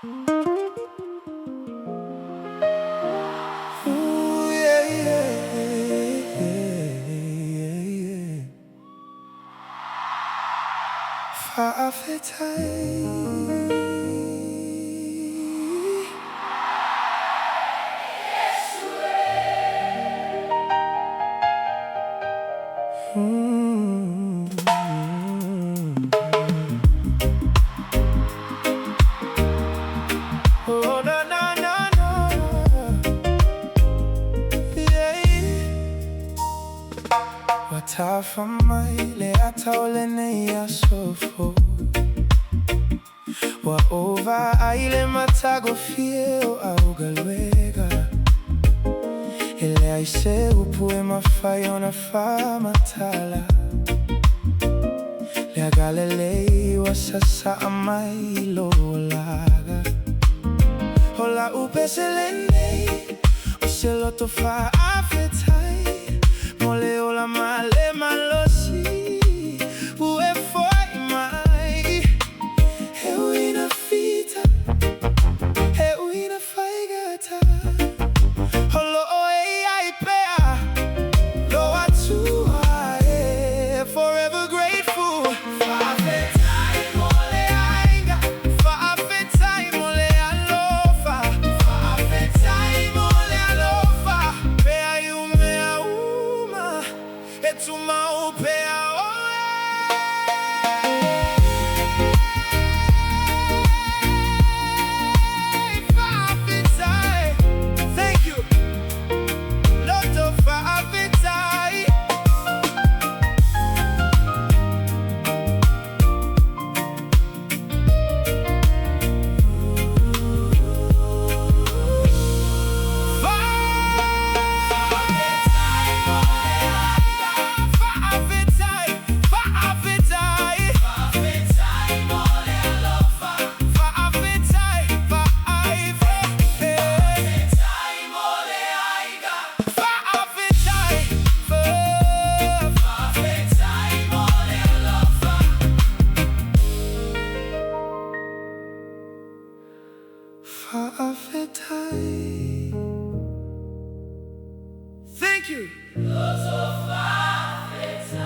Ooh, yeah, yeah, yeah, yeah. Fa'afetai. Oh, no, no, no, no. Yeah. Watafamai le ataolene ya sofo. Wa ova aile matago fieo augalwega. Ele aise upue mafayo na fa matala. Le agalelei wa sasa amai lolaga. Hola upeselene ose Loto Fa'afetai. Mole ola male malosi ue foi mai. Heuina fita, heuina faigata. Holo oe ai pea, lo outou ae, forever grateful. Fa'afetai mole ainga, fa'afetai mole alofa. Fa'afetai mole alofa, pea iumea uma, etuma upea oe. Fa'afetai, thank you, Loto Fa'afetai. Fa'afetai, Fa'afetai. Fa'afetai mole alofa. Fa'afetai, Fa'afetai mole aiga. Fa'afetai, Fa'afetai mole alofa. Fa'afetai. Thank you. Loto Fa'afetai.